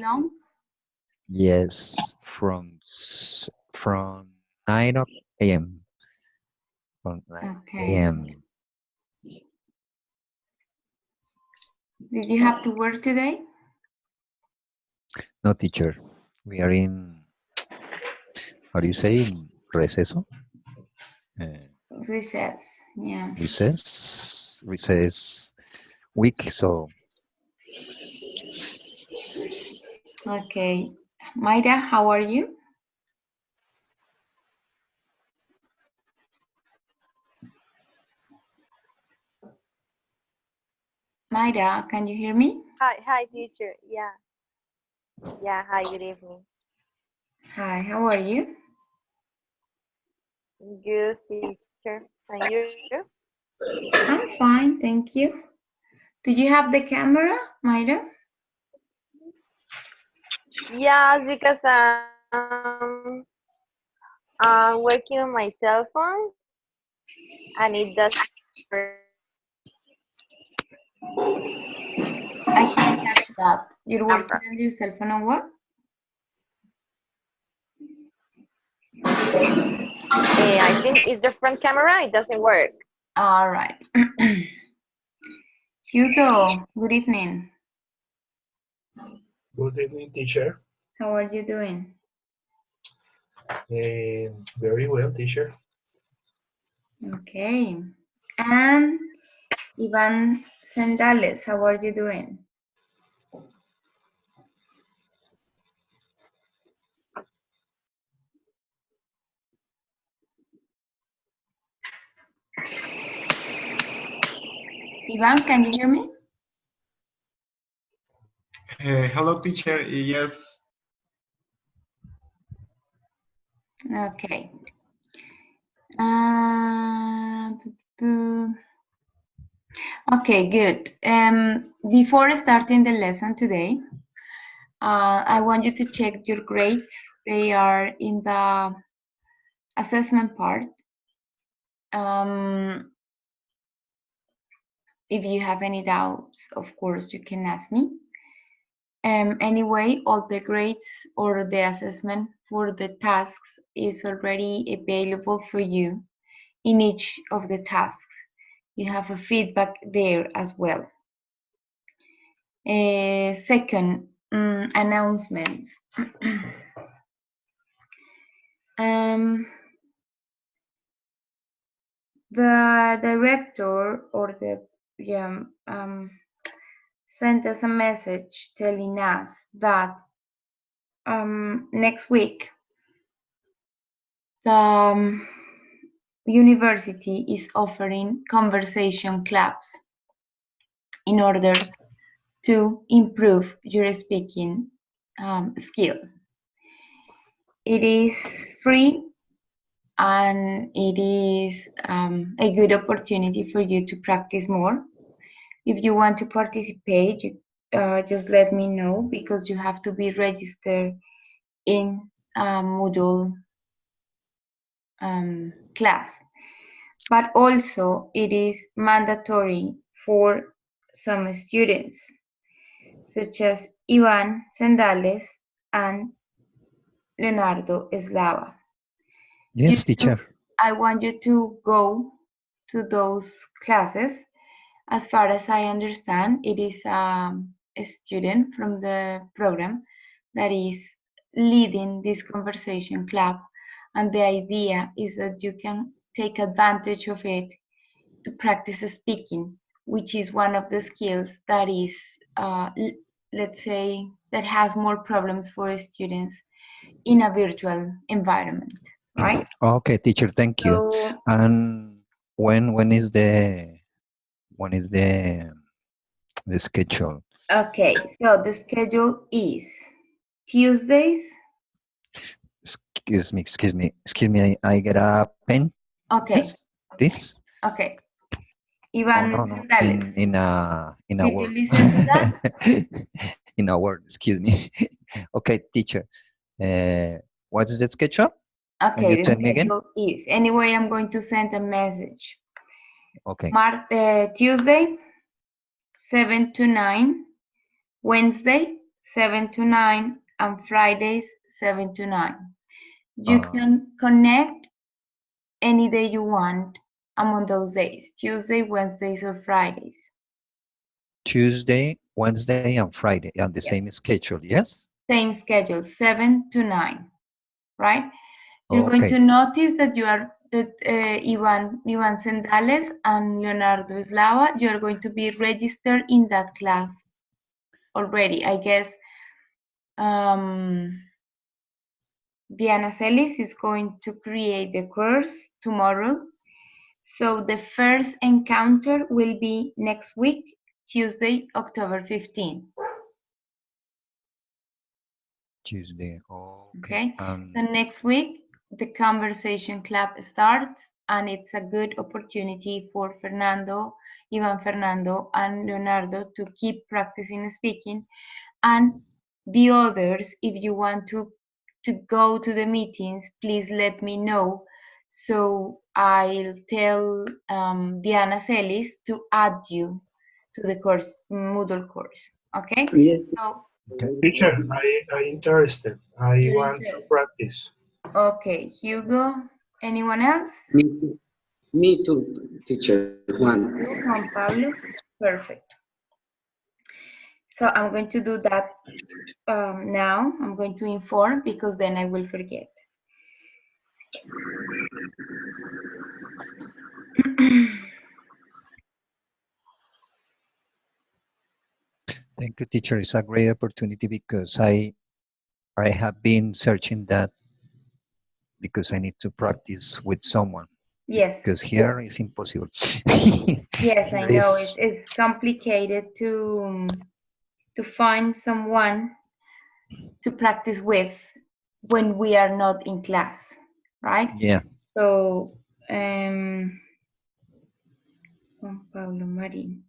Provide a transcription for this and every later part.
long? Yes, from 9 a.m. From 9 Okay. a.m. Did you have to work today? No, teacher. We are in, how do you say, in receso? Uh, Recess. Yeah. recess week. So, Okay. Mayra, how are you? Mayra, can you hear me? Hi, teacher. Yeah. Hi, good evening. Hi, how are you? Good, teacher. And you? I'm fine, thank you. Do you have the camera, Mayra? Yes, because I'm working on my cell phone and it doesn't work. I can't catch that. You're working Camera. on your cell phone on what? I think it's the front camera. It doesn't work. All right. Hugo, good evening. Good evening, teacher. How are you doing? Very well, teacher. Okay. And Ivan Sandales, how are you doing? Ivan, can you hear me? Hello, teacher. Yes. Okay. Uh, okay, good. Before starting the lesson today, I want you to check your grades. They are in the assessment part. If you have any doubts, of course, you can ask me. Anyway, all the grades or the assessment for the tasks is already available for you in each of the tasks. You have a feedback there as well. Second, announcements. The director or the sent us a message telling us that next week the university is offering conversation clubs in order to improve your speaking skill. It is free and it is a good opportunity for you to practice more. If you want to participate, just let me know because you have to be registered in Moodle class. But also it is mandatory for some students, such as Ivan Sendales and Leonardo Eslava. yes, teacher. I want you to go to those classes. As far as I understand, it is a student from the program that is leading this conversation club, and the idea is that you can take advantage of it to practice speaking, which is one of the skills that is, let's say, that has more problems for students in a virtual environment, right? Okay, teacher, thank you. So, And when is the schedule? okay, so the schedule is Tuesdays. Excuse me. I get a pen. Okay, Yes, this. okay. Oh Ivan no, no. Sandales. In a Did you word. listen to that? In a word. Excuse me. Okay, teacher. What is the schedule? Can you Okay, the tell me again? schedule is. Anyway, I'm going to send a message. Okay. Tuesday, 7 to 9. Wednesday, 7 to 9, and Fridays, 7 to 9. You Uh, can connect any day you want among those days, Tuesday, Wednesdays, or Fridays. Tuesday, Wednesday, and Friday, and the Yep. same schedule, yes? Same schedule, 7 to 9, right? You're going Okay. to notice that you are that Ivan Sendales and Leonardo Eslava, you are going to be registered in that class already. I guess Diana Celis is going to create the course tomorrow. So the first encounter will be next week, Tuesday, October 15. Tuesday, Okay. okay. So next week, the conversation club starts, and it's a good opportunity for Fernando, Ivan Fernando, and Leonardo to keep practicing speaking. And the others, if you want to go to the meetings, please let me know. So I'll tell Diana Celis to add you to the course, Moodle course. Okay? Yes. So Okay. Teacher, I interested. I you're want to interested. practice. Okay, Hugo. Anyone else? Me too, teacher. Juan. You, Juan Pablo. Perfect. So I'm going to do that now. I'm going to inform because then I will forget. Thank you, teacher. It's a great opportunity because I have been searching that because I need to practice with someone. Yes. Because here is impossible. Yes, I Here know is- it's complicated to find someone to practice with when we are not in class, right? yeah. So, Juan Pablo Marin.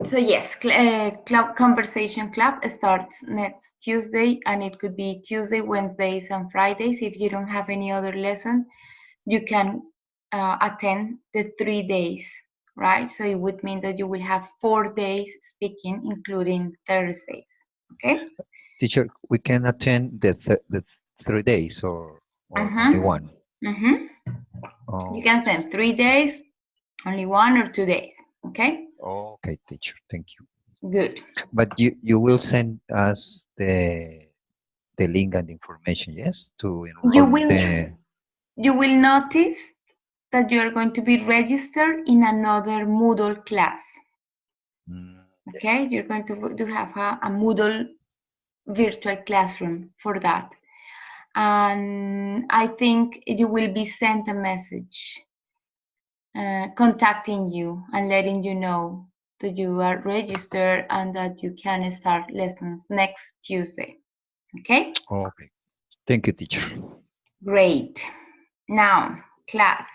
So yes, club conversation club starts next Tuesday, and it could be Tuesday, Wednesdays, and Fridays. If you don't have any other lesson, you can attend the 3 days, right? So it would mean that you will have 4 days speaking, including Thursdays. Okay. Teacher, we can attend the 3 days or only one. You can attend 3 days, only 1 or 2 days. Okay. Okay, teacher. Thank you. Good. But you will send us the link and information, yes, to enroll You will notice that you are going to be registered in another Moodle class. Okay, you're going to have a Moodle virtual classroom for that. And I think you will be sent a message contacting you and letting you know that you are registered and that you can start lessons next Tuesday. Okay? Okay. Thank you, teacher. Great. Now, class.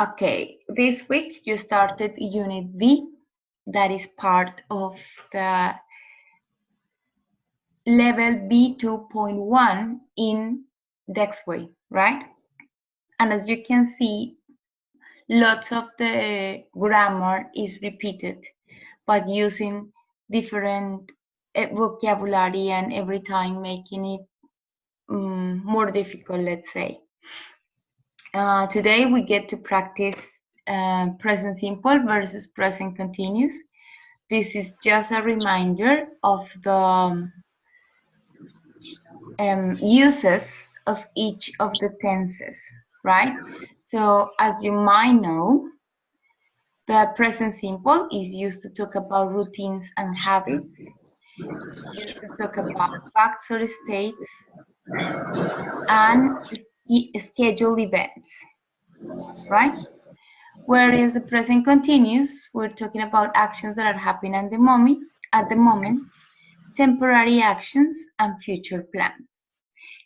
Okay, this week you started Unit B. That is part of the level B2.1 in Dexway, right? And as you can see, lots of the grammar is repeated, but using different vocabulary and every time making it more difficult, let's say. Today we get to practice present simple versus present continuous. This is just a reminder of the uses of each of the tenses, right? So as you might know, the present simple is used to talk about routines and habits, used to talk about facts or states, and scheduled events, right? Whereas the present continuous, we're talking about actions that are happening at the moment, temporary actions, and future plans.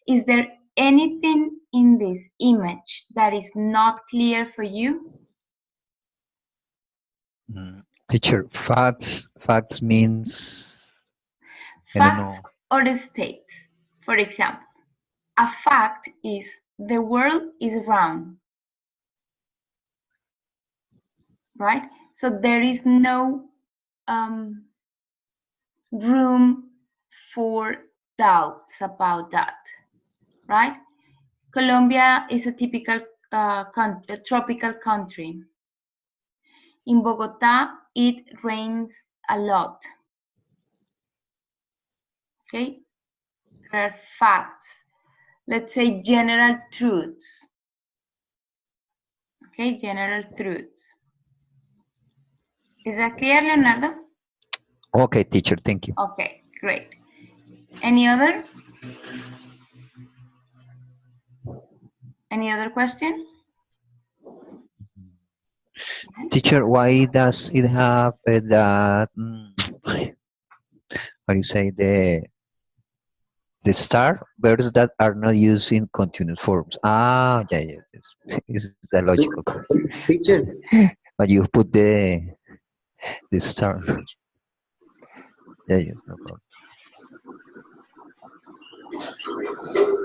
Is there anything in this image that is not clear for you? Teacher, facts means I don't Facts know. or states. For example, a fact is the world is round, right? So there is no room for doubts about that, right? Colombia is a typical tropical country. In Bogota, it rains a lot. Okay, there are facts, let's say general truths. Okay, general truths. Is that clear, Leonardo? Okay, teacher, thank you. Okay, great. Any other? Any other question? Teacher, why does it have that, how do you say, the star verbs that are not used in continuous forms? Ah, yeah, yes, yes. Is the logical question. Teacher, But you put the star. Yeah, yes, no problem.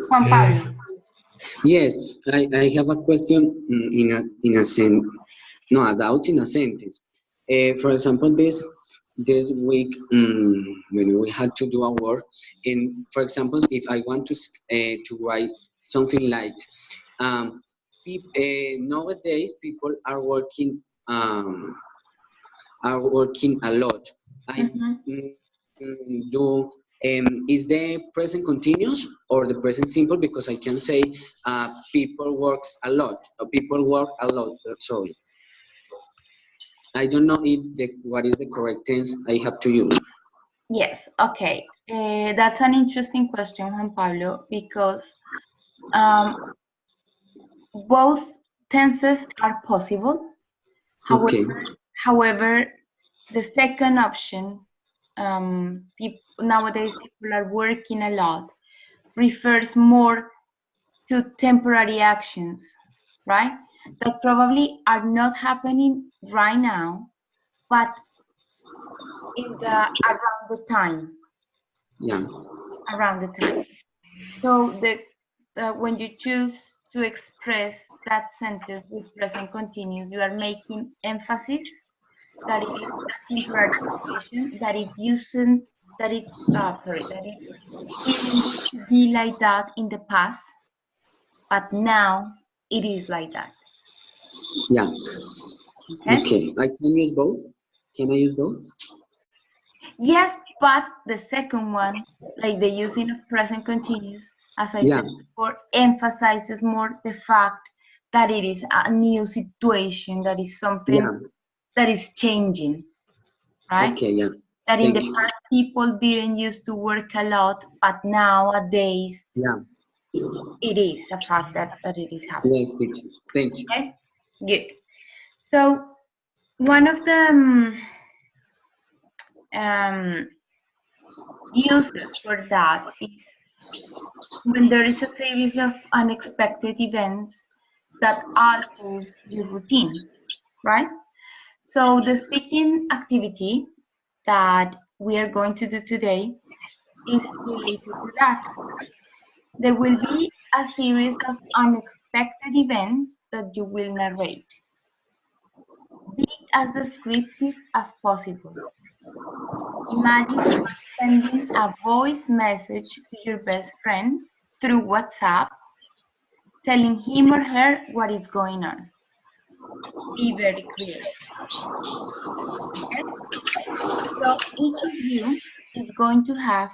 Juan Pablo. yes, I have a question in a sen no, a doubt in a sentence. For example, this week when we had to do a work, and for example, if I want to write something like nowadays people are working a lot. I do is the present continuous or the present simple, because I can say people works a lot or people work a lot. Sorry, I don't know if what is the correct tense I have to use. Yes, okay. That's an interesting question, Juan Pablo, because both tenses are possible. Okay. However, the second option, nowadays people are working a lot, refers more to temporary actions, right? That probably are not happening right now, but around the time. Yeah. Around the time. So when you choose to express that sentence with present continuous, you are making emphasis that it is a temporary situation, that it didn't be like that in the past, but now it is like that. Yeah. Okay? Okay. I can use both. Can I use both? Yes, but the second one, like the using of present continuous, as I said before, emphasizes more the fact that it is a new situation, that is something that is changing, right? Okay, yeah. That in the past people didn't used to work a lot, but nowadays it is a fact that it is happening. Yes, teacher. Thank you. Okay, good. So one of the uses for that is when there is a series of unexpected events that alters your routine, right? So the speaking activity that we are going to do today is related to that. There will be a series of unexpected events that you will narrate. Be as descriptive as possible. Imagine sending a voice message to your best friend through WhatsApp, telling him or her what is going on. Be very clear. Okay? So each of you is going to have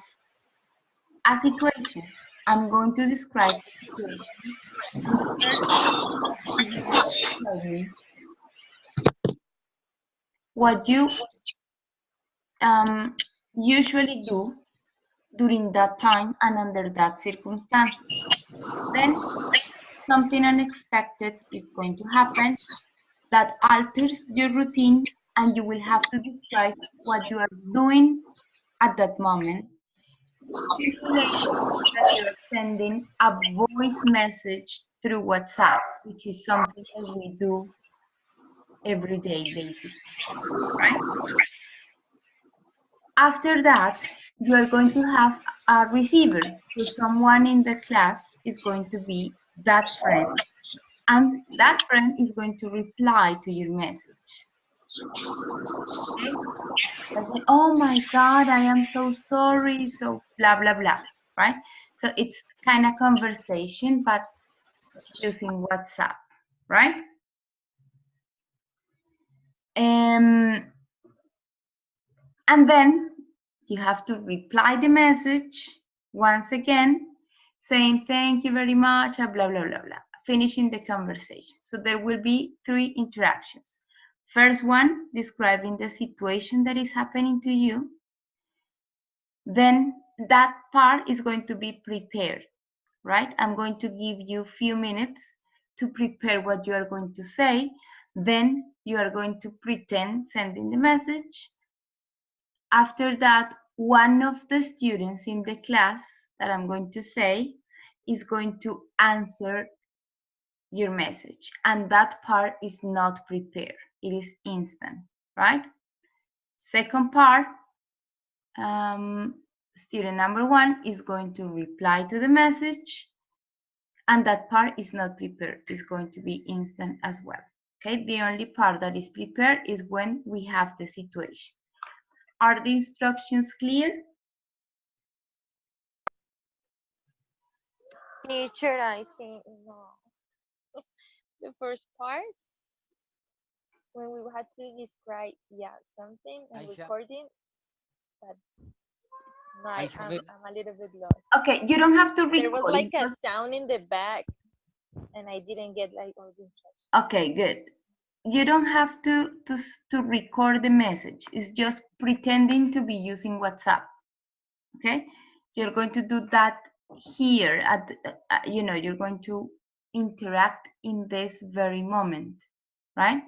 a situation. I'm going to describe the situation. And the first thing you have to tell me what you usually do during that time and under that circumstance. Then something unexpected is going to happen that alters your routine, and you will have to describe what you are doing at that moment. Simulation that you are sending a voice message through WhatsApp, which is something that we do every day, basically, right? After that, you are going to have a receiver. So someone in the class is going to be that friend, and that friend is going to reply to your message. Okay? And say, oh my God, I am so sorry, so blah, blah, blah, right? So it's kind of conversation, but using WhatsApp, right? And then you have to reply the message once again, saying thank you very much, blah, blah, blah, blah, finishing the conversation. So there will be 3 interactions. First one, describing the situation that is happening to you. Then that part is going to be prepared, right? I'm going to give you a few minutes to prepare what you are going to say. Then you are going to pretend sending the message. After that, one of the students in the class that I'm going to say is going to answer your message. And that part is not prepared. It is instant, right? Second part, student number 1 is going to reply to the message, and that part is not prepared. It's going to be instant as well. Okay, the only part that is prepared is when we have the situation. Are the instructions clear? Teacher, I think no. The first part, when we had to describe, something and recording, but no, I'm a little bit lost. Okay, you don't have to record. There was like a sound in the back, and I didn't get like all the instructions. Okay, good. You don't have to record the message. It's just pretending to be using WhatsApp. Okay, you're going to do that here at you're going to interact in this very moment, right?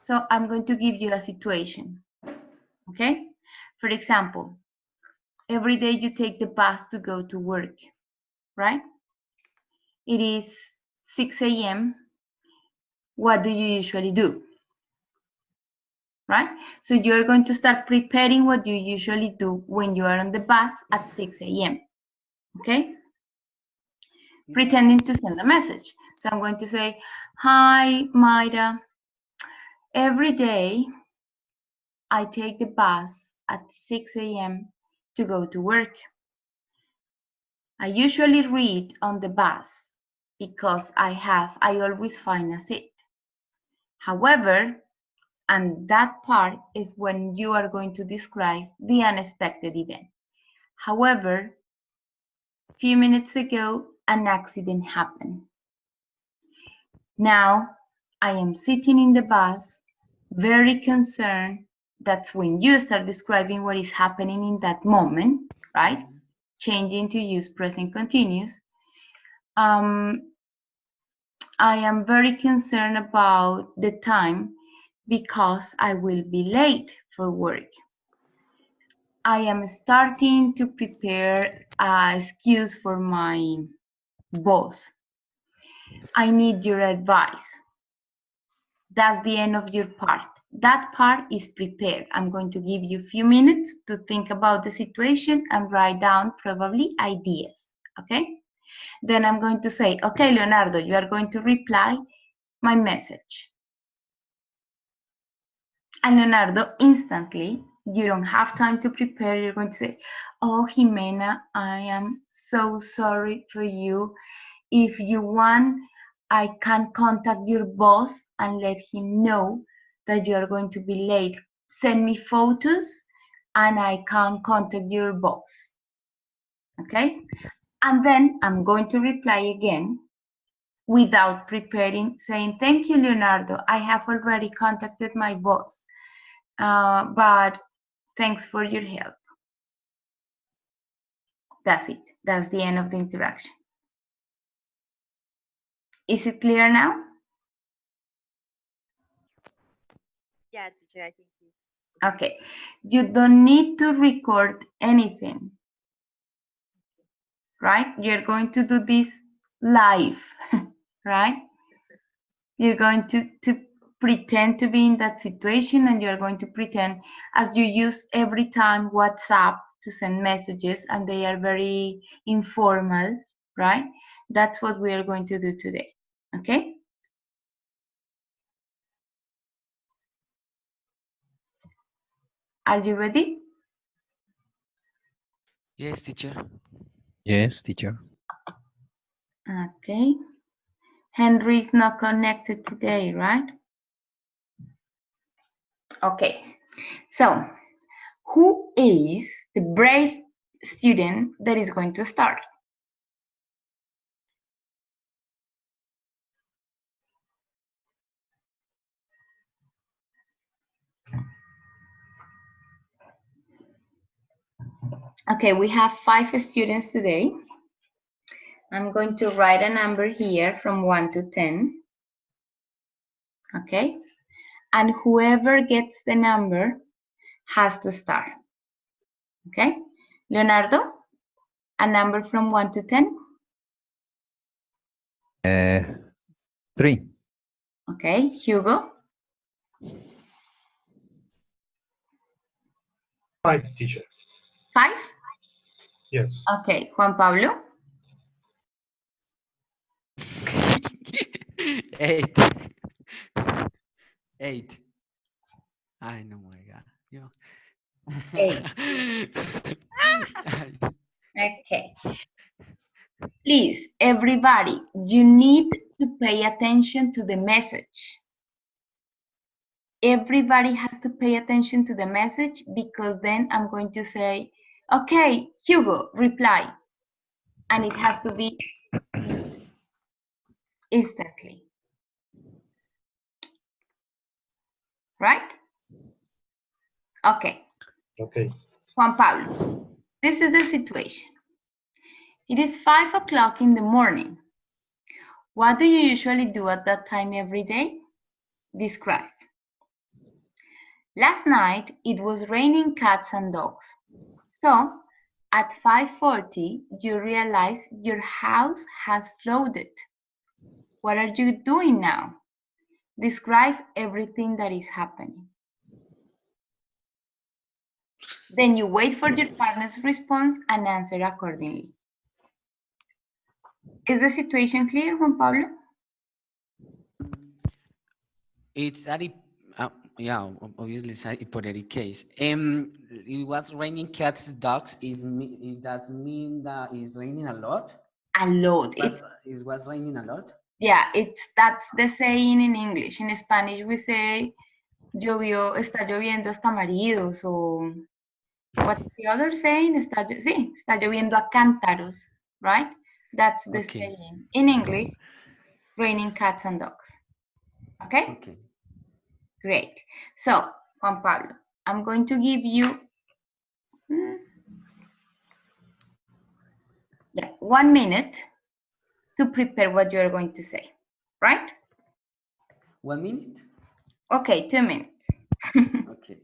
So I'm going to give you a situation. Okay, for example, every day you take the bus to go to work, right? It is 6 a.m. What do you usually do? Right? So you're going to start preparing what you usually do when you are on the bus at 6 a.m. Okay? Pretending to send a message. So I'm going to say, hi, Mayra. Every day I take the bus at 6 a.m. to go to work. I usually read on the bus because I always find a seat. However, and that part is when you are going to describe the unexpected event. However, a few minutes ago, an accident happened. Now, I am sitting in the bus, very concerned. That's when you start describing what is happening in that moment, right? Changing to use present continuous. I am very concerned about the time because I will be late for work. I am starting to prepare an excuse for my boss. I need your advice. That's the end of your part. That part is prepared. I'm going to give you a few minutes to think about the situation and write down probably ideas, okay? Then I'm going to say, okay, Leonardo, you are going to reply my message. And Leonardo, instantly, you don't have time to prepare. You're going to say, oh, Jimena, I am so sorry for you. If you want, I can contact your boss and let him know that you are going to be late. Send me photos and I can contact your boss. Okay? And then I'm going to reply again without preparing, saying, thank you, Leonardo. I have already contacted my boss, but thanks for your help. That's it. That's the end of the interaction. Is it clear now? Yeah, teacher, I think so. Okay, you don't need to record anything, right? You're going to do this live, right? You're going to pretend to be in that situation, and you're going to pretend as you use every time WhatsApp to send messages, and they are very informal, right? That's what we are going to do today, okay? Are you ready? Yes, teacher. Yes, teacher. Okay. Henry is not connected today, right? Okay. So, who is the brave student that is going to start? Okay, we have 5 students today. I'm going to write a number here from 1 to 10. Okay? And whoever gets the number has to start. Okay? Leonardo, a number from 1 to 10. 3. Okay, Hugo. 5, teacher. 5? Yes. Okay, Juan Pablo. 8. 8. I know my God. Yo. 8. Okay. Please, everybody, you need to pay attention to the message. Everybody has to pay attention to the message because then I'm going to say, okay, Hugo, reply. And it has to be instantly. Right? Okay. Okay. Juan Pablo, this is the situation. It is 5 o'clock in the morning. What do you usually do at that time every day? Describe. Last night, it was raining cats and dogs. So, at 5:40, you realize your house has flooded. What are you doing now? Describe everything that is happening. Then you wait for your partner's response and answer accordingly. Is the situation clear, Juan Pablo? It's a yeah, obviously it's a hypothetical case. It was raining cats, dogs. It does mean that it's raining a lot? A lot. It was raining a lot? Yeah, that's the saying in English. In Spanish we say está lloviendo hasta maridos, o what's the other saying? Sí, está lloviendo a cántaros, right? That's the saying. In English, raining cats and dogs. Okay? Okay. Great. So, Juan Pablo, I'm going to give you 1 minute to prepare what you are going to say, right? 1 minute? Okay, 2 minutes. Okay.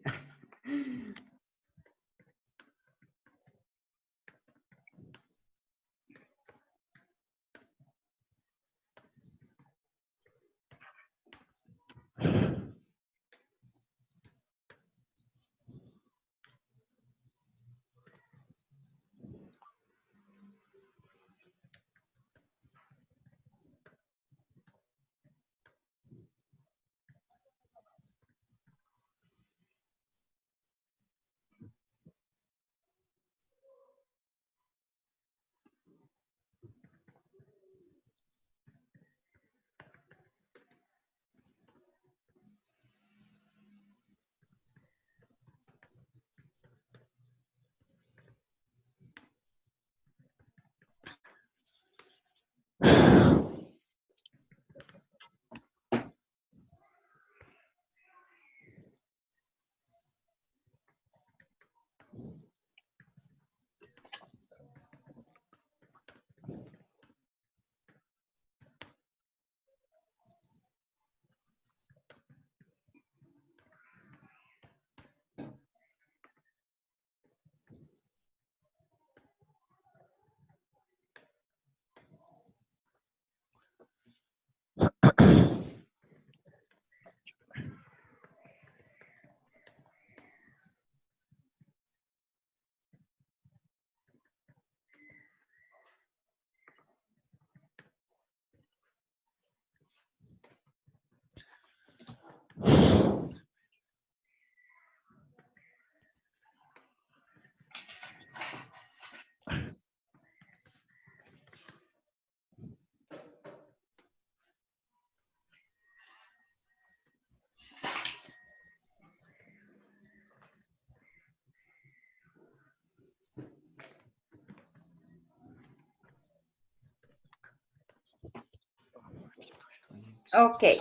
Okay,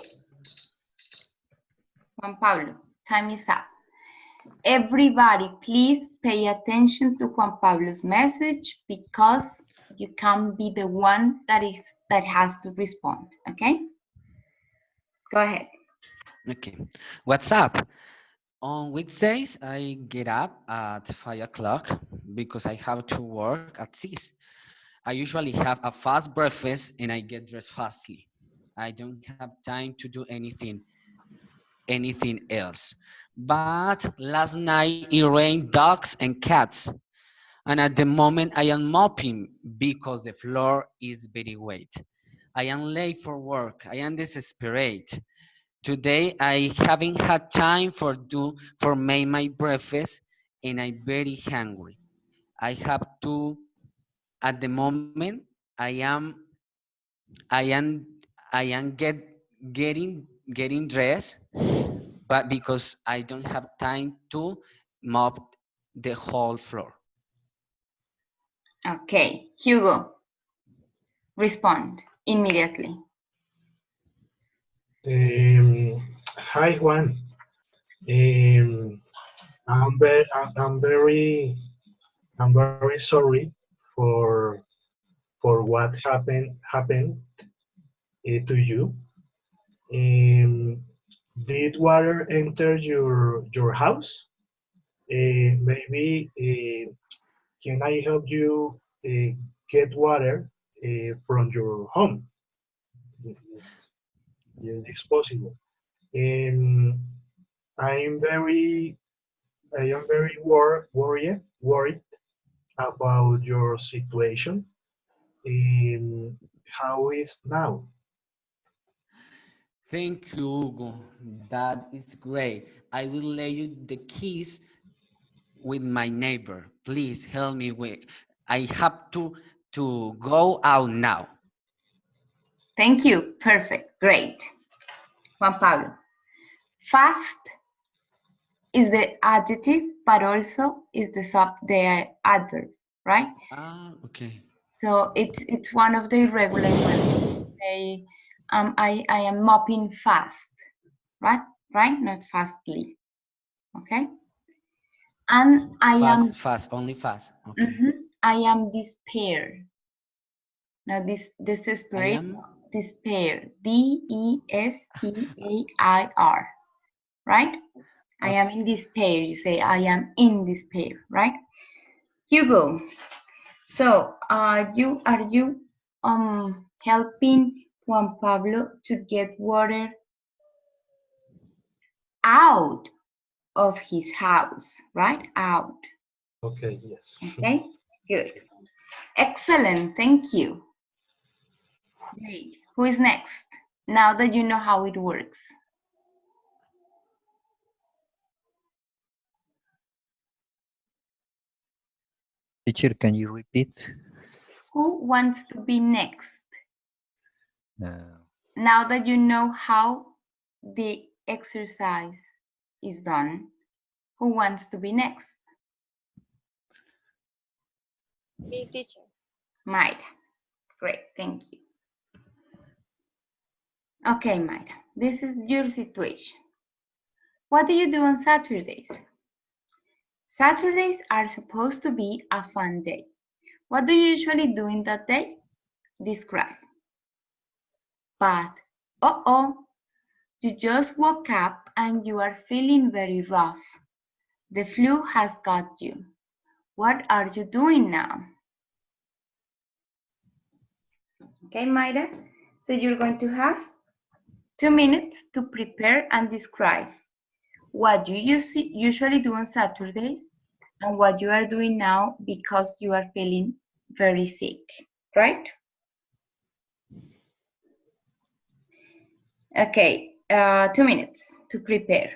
Juan Pablo, time is up. Everybody, please pay attention to Juan Pablo's message because you can be the one that has to respond. Okay? Go ahead. Okay. What's up? On weekdays, I get up at 5 o'clock because I have to work at 6. I usually have a fast breakfast and I get dressed fastly. I don't have time to do anything else. But last night it rained dogs and cats. And at the moment I am mopping because the floor is very wet. I am late for work. I am desperate. Today I haven't had time for make my breakfast and I'm very hungry. I have to at the moment I am I am getting dressed, but because I don't have time to mop the whole floor. Okay, Hugo, respond immediately. Hi, Juan. Um, I'm very sorry for what happened to you. Um, did water enter your house? Maybe can I help you get water from your home? Yes, it's possible. Um, I'm very I am very worried about your situation. How is now? Thank you, Hugo. That is great. I will lay you the keys with my neighbor. Please help me with. I have to go out now. Thank you. Perfect. Great. Juan Pablo, fast is the adjective, but also is the adverb, right? Ah, okay. So it's one of the irregular ones. Say, I am mopping fast, right? Right? Not fastly. Okay. And Fast, only fast. Okay. I am despair. Now this I desperate, am despair. Despair. Right? I am in despair. You say I am in despair, right? Hugo. So are you helping Juan Pablo to get water out of his house, right? Out. Okay, yes. Okay, good. Excellent, thank you. Great. Who is next? Now that you know how it works. Teacher, can you repeat? Who wants to be next? Uh, Now that you know how the exercise is done, who wants to be next? Me, teacher. Mayra. Great, thank you. Okay, Mayra, this is your situation. What do you do on Saturdays? Saturdays are supposed to be a fun day. What do you usually do in that day? Describe. But, you just woke up and you are feeling very rough. The flu has got you. What are you doing now? Okay, Mayra. So you're going to have 2 minutes to prepare and describe what you usually do on Saturdays and what you are doing now because you are feeling very sick, right? Okay, 2 minutes to prepare.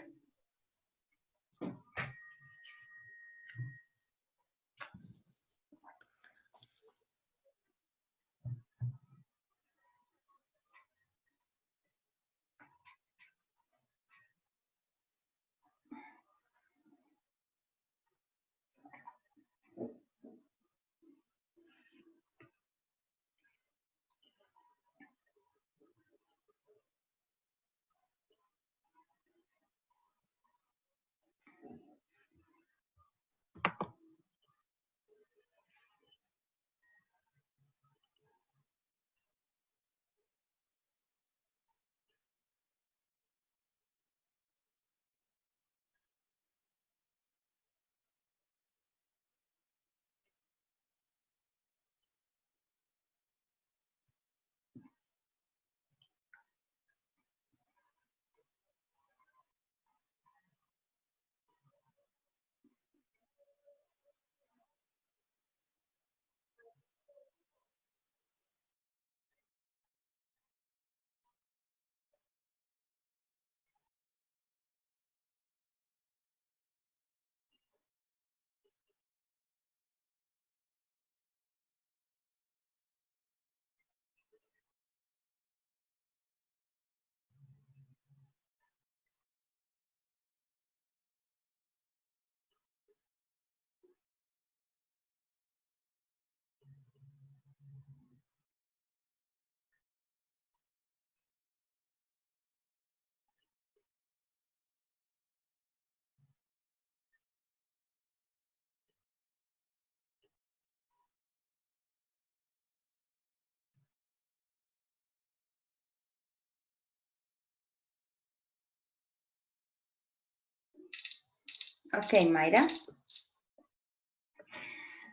Okay, Mayra.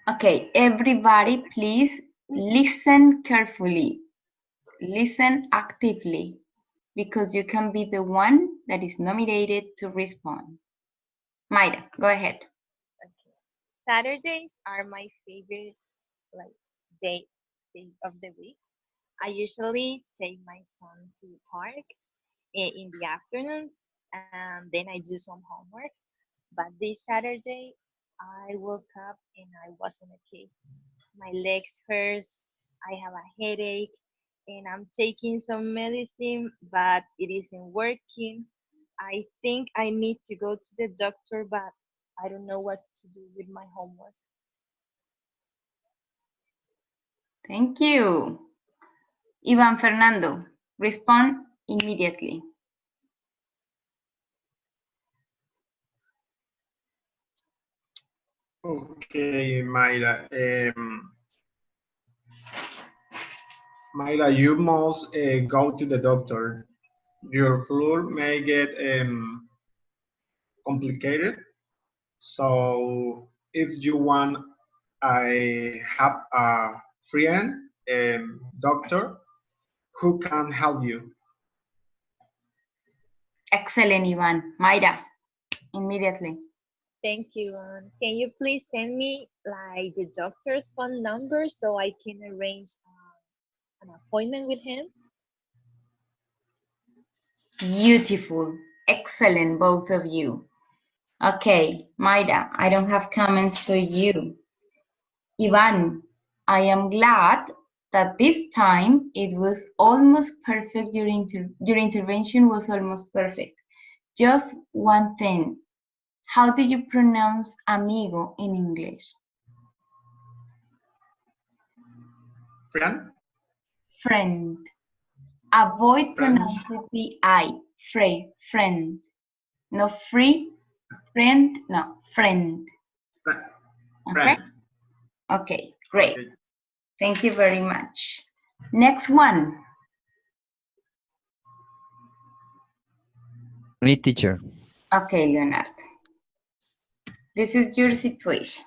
Okay, everybody, please listen carefully. Listen actively, because you can be the one that is nominated to respond. Mayra, go ahead. Okay. Saturdays are my favorite like day of the week. I usually take my son to the park in the afternoons, and then I do some homework. But this Saturday, I woke up and I wasn't okay. My legs hurt, I have a headache, and I'm taking some medicine, but it isn't working. I think I need to go to the doctor, but I don't know what to do with my homework. Thank you. Ivan Fernando, respond immediately. Okay, Mayra. Mayra, you must go to the doctor. Your flu may get complicated. So if you want, I have a friend, doctor, who can help you. Excellent, Ivan. Mayra, immediately. Thank you. Can you please send me like the doctor's phone number so I can arrange an appointment with him? Beautiful. Excellent, both of you. Okay, Mayra, I don't have comments for you. Ivan, I am glad that this time it was almost perfect. Your intervention was almost perfect. Just one thing. How do you pronounce amigo in English? Friend? Friend. Avoid Friend? pronouncing the I. Friend. No free, friend, no, friend. Okay? Friend. Okay, great. Okay. Thank you very much. Next one. Me, teacher. Okay, Leonardo. This is your situation.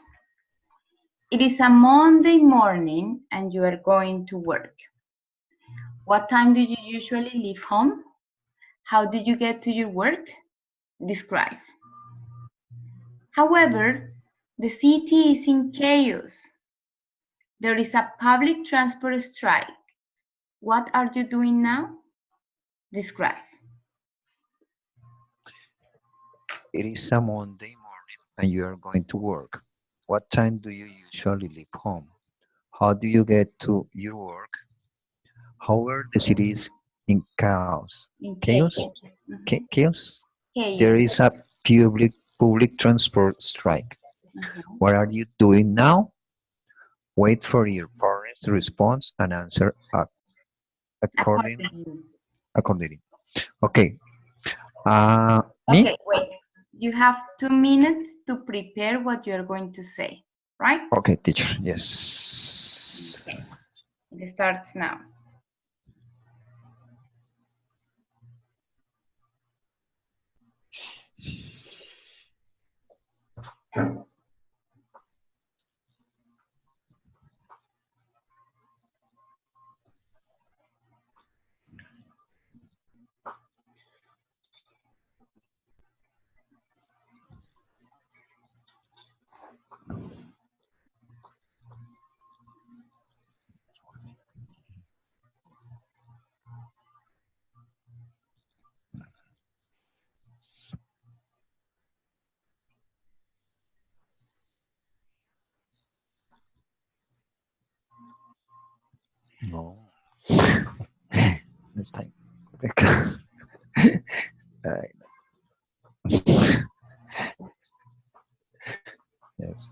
It is a Monday morning and you are going to work. What time do you usually leave home? How do you get to your work? Describe. However, the city is in chaos. There is a public transport strike. What are you doing now? Describe. It is a Monday morning and you are going to work. What time do you usually leave home? How do you get to your work? However, the city is in chaos. In Chaos? chaos. Chaos? Chaos. There is a public transport strike. What are you doing now? Wait for your parents' response and answer accordingly. Okay. Me? Okay, wait. You have 2 minutes to prepare what you're going to say, right? Okay, teacher. Yes. It starts now. No. This time. Yes.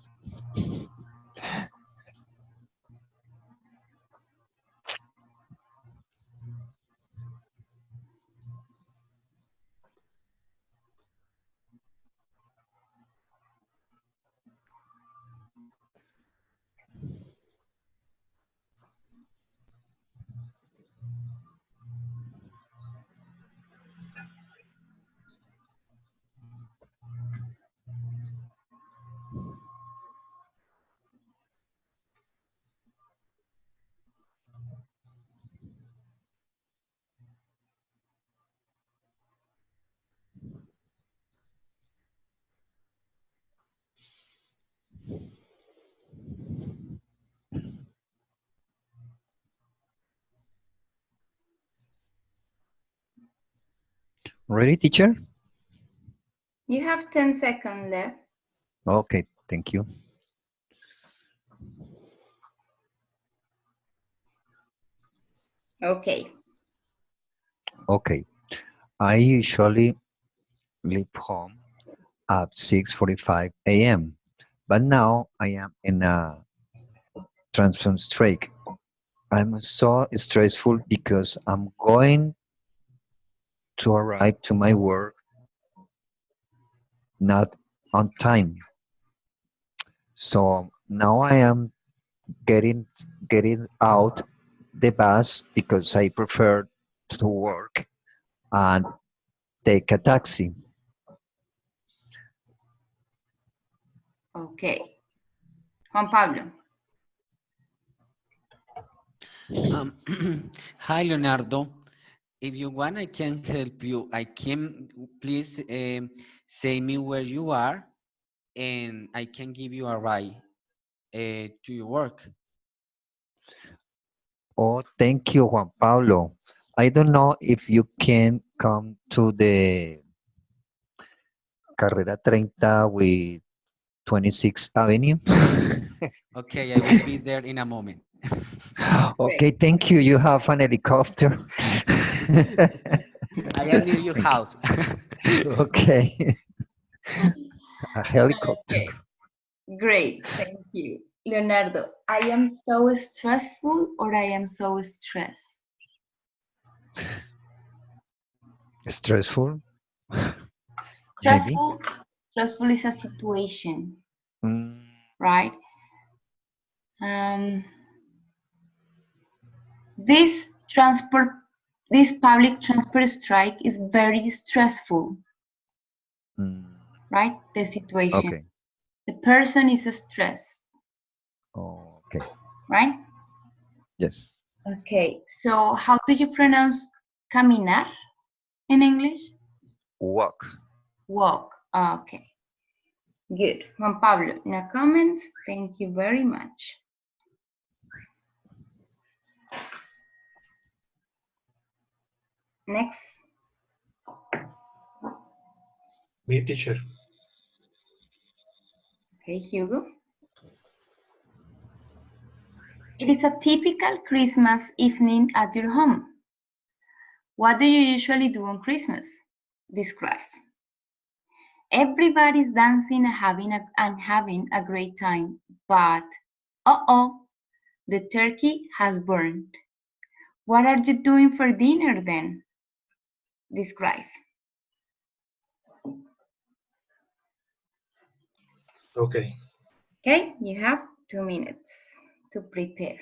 Ready, teacher? You have 10 seconds left. Okay, thank you. Okay. Okay, I usually leave home at 6:45 a.m. But now I am in a transport strike. I'm so stressful because I'm going to arrive to my work not on time. So now I am getting out the bus because I prefer to work and take a taxi. Okay. Juan Pablo. Hi, Leonardo. If you want, I can help you. I can, please say me where you are, and I can give you a ride to your work. Oh, thank you, Juan Pablo. I don't know if you can come to the Carrera 30 with 26th Avenue. Okay, I will be there in a moment. Okay, thank you. You have an helicopter. I am near your Thank house. you. Okay, a helicopter. Okay. Great. Thank you. Leonardo, I am so stressful or I am so stressed? Stressful, maybe. Stressful is a situation, Mm, right? Um, this transport, this public transport strike is very stressful, mm, right? The situation. okay. The person is stressed, Okay. right? Yes. Okay, so how do you pronounce caminar in English? Walk. Walk. Okay, good. Juan Pablo, no comments. Thank you very much. Next. Me, teacher. Okay, Hugo. It is a typical Christmas evening at your home. What do you usually do on Christmas? Describe. Everybody's dancing and having a great time, but uh-oh, the turkey has burned. What are you doing for dinner then? Describe. Okay. Okay, you have 2 minutes to prepare.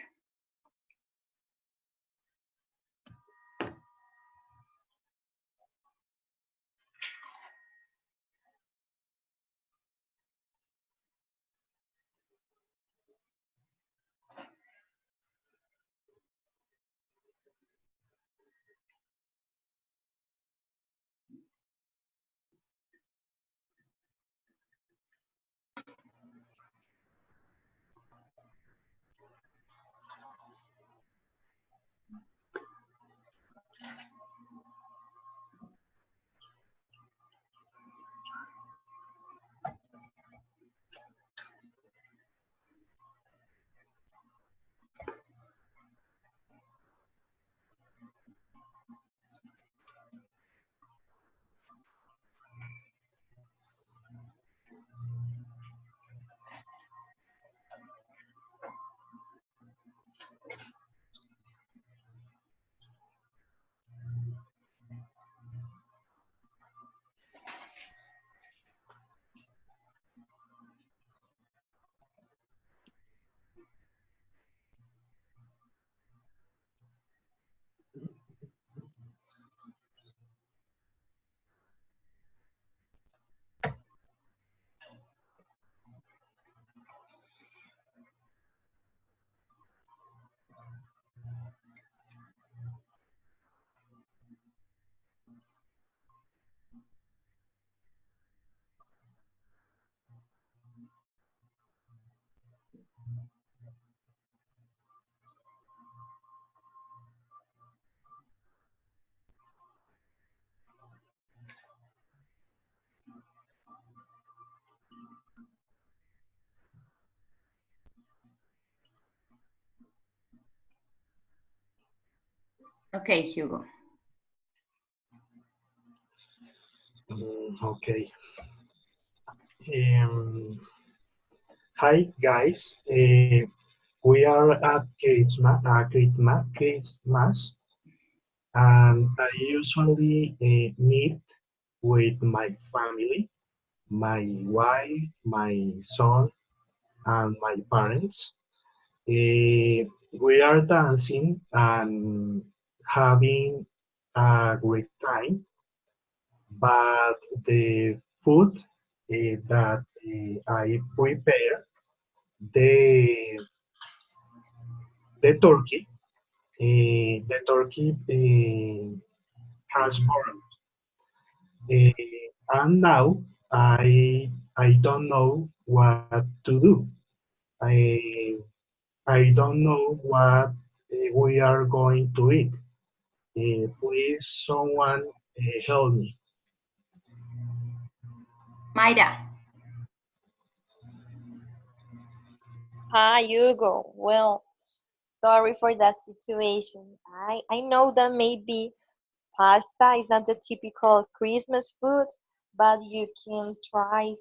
Okay, Hugo. Okay. Hi guys. We are at Christmas, and I usually meet with my family, my wife, my son, and my parents. We are dancing and having a great time, but the food that I prepare, the the turkey, has burned, and now I don't know what to do. I I don't know what we are going to eat. Please, someone help me. Mayra. Hi, Hugo. Well, sorry for that situation. I know that maybe pasta is not the typical Christmas food, but you can try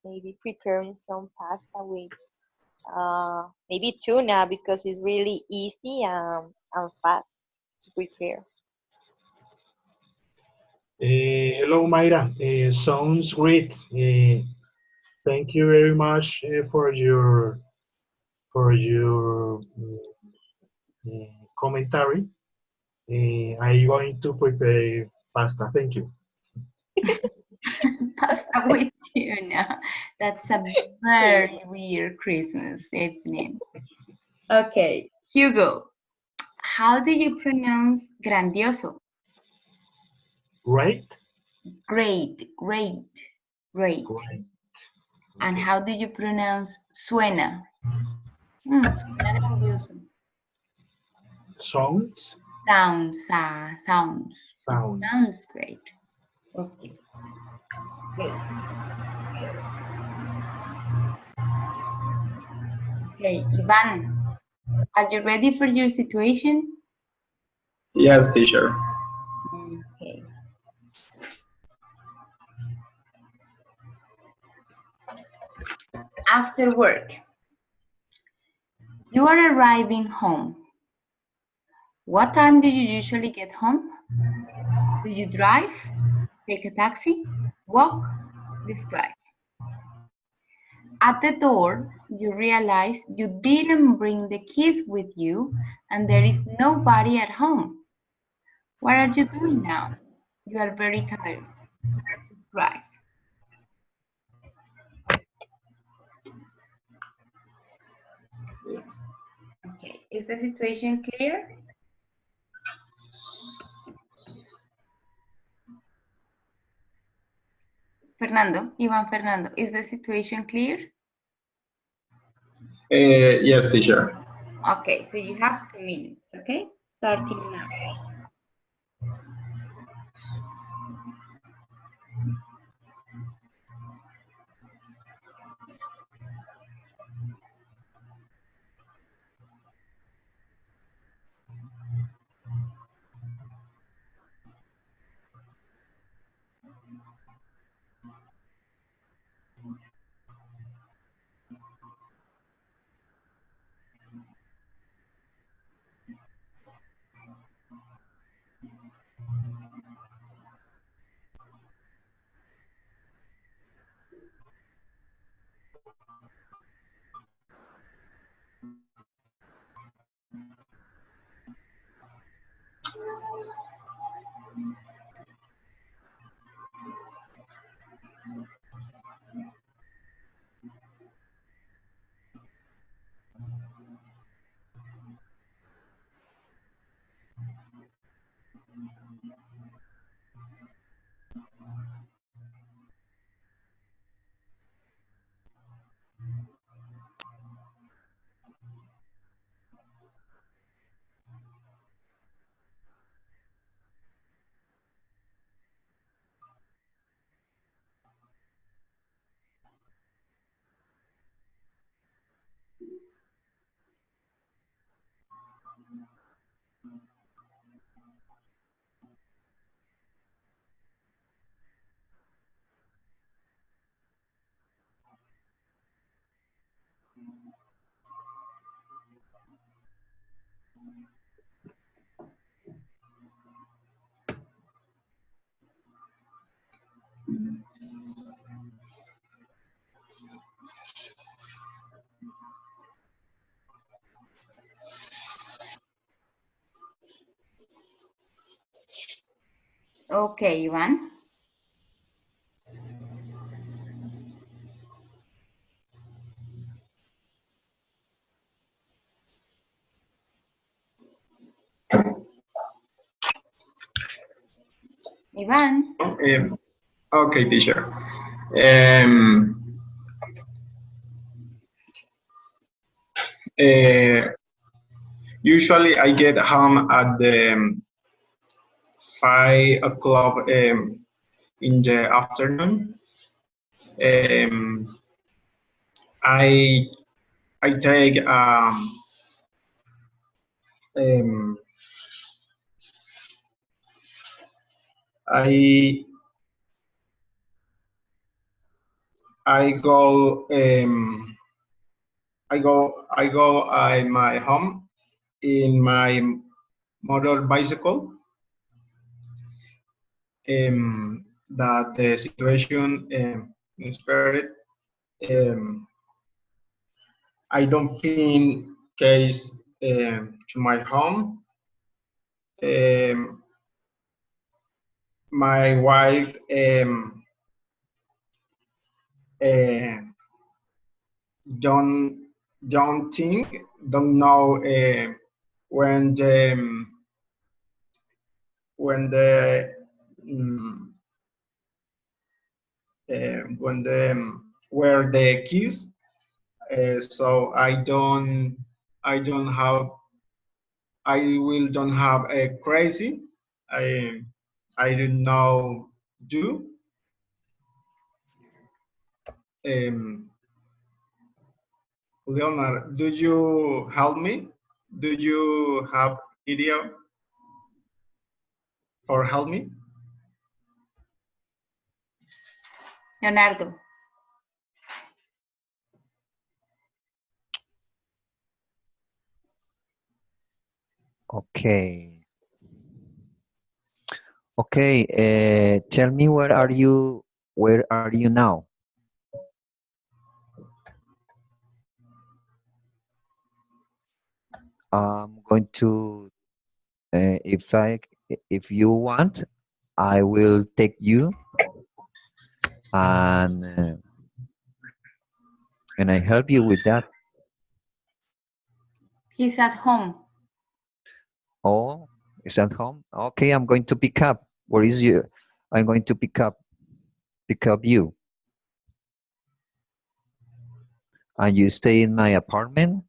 maybe preparing some pasta with maybe tuna because it's really easy and fast to prepare. Hello, Mayra. Sounds great. Thank you very much for your commentary. I'm going to prepare pasta. Thank you. Pasta with tuna. That's a very weird Christmas evening. Okay, Hugo. How do you pronounce grandioso? Right? Great, great, great. Great. And how do you pronounce suena? Suena grandioso. Sounds? Sounds, sounds. Sounds. Sounds great. Okay. Good. Okay, Ivan, are you ready for your situation? Yes, teacher. Okay. After work, you are arriving home. What time do you usually get home? Do you drive? Take a taxi? Walk? Describe. At the door, you realize you didn't bring the keys with you and there is nobody at home. What are you doing now? You are very tired. Describe. Okay, is the situation clear? Fernando, Ivan Fernando, is the situation clear? Yes, teacher. Okay, so you have 2 minutes, okay? Starting now. Okay, Ivan. Ivan. Okay, teacher. Um, Usually I get home at the 5 o'clock in the afternoon. Um, I I take um, I I go I go at my home in my motor bicycle. That the situation inspired. Um, I don't think case to my home. Um, my wife uh, don't don't know when the when the um, when the where the keys. So I don't have I will don't have a crazy. I I don't know do. Um, Leonard, do you help me? Do you have idea for help me? Leonardo. Okay. Okay. Tell me where are you? Where are you now? I'm going to. If you want, I will take you and I help you with that. He's at home. Oh, is at home? Okay, I'm going to pick up. Where is you? I'm going to pick up you. And you stay in my apartment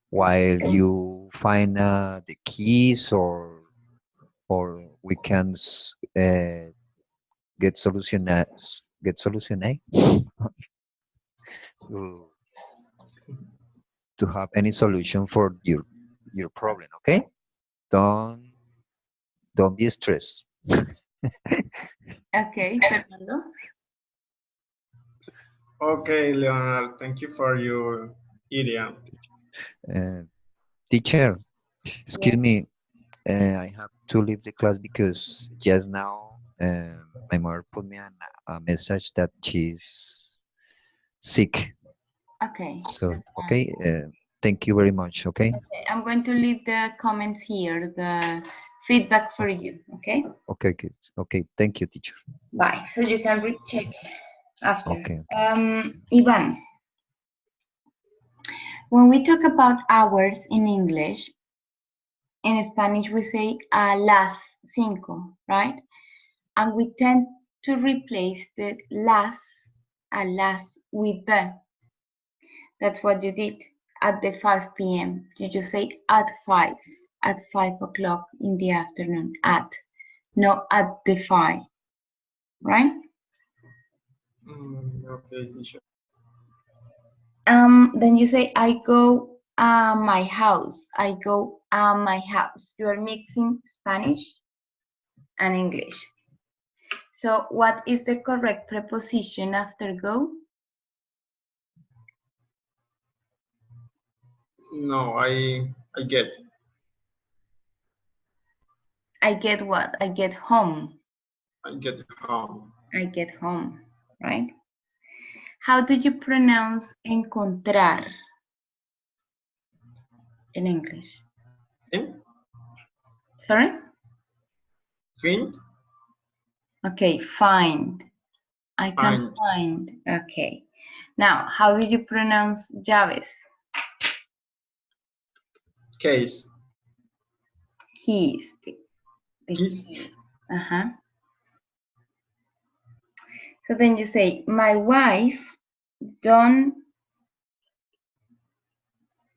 while you find the keys, or we can get solution to have any solution for your problem. Okay, don't be stressed. Okay, Fernando. Okay, Leonard, thank you for your idea. Teacher, excuse Yes. me, I have to leave the class because just now my mother put me on a message that she's sick. Okay. So, okay, thank you very much, okay? Okay, I'm going to leave the comments here, the feedback for you, okay? Okay, good. Okay, thank you, teacher. Bye. So you can recheck after. Okay. Ivan, when we talk about hours in English, in Spanish we say a las 5, right? And we tend to replace the a las with the. That's what you did at the 5 p.m. Did you say at 5 o'clock in the afternoon? At, no, at the 5, right? Okay, teacher. Then you say I go my house. I go my house. You are mixing Spanish and English. So what is the correct preposition after go? No, I get. I get what? I get home. I get home. I get home, right? How do you pronounce encontrar in English? Fin? Sorry? Fin? Okay, find. I can find. Okay. Now, how do you pronounce llaves? Case. Keys. The Keys. key. So then you say, my wife don't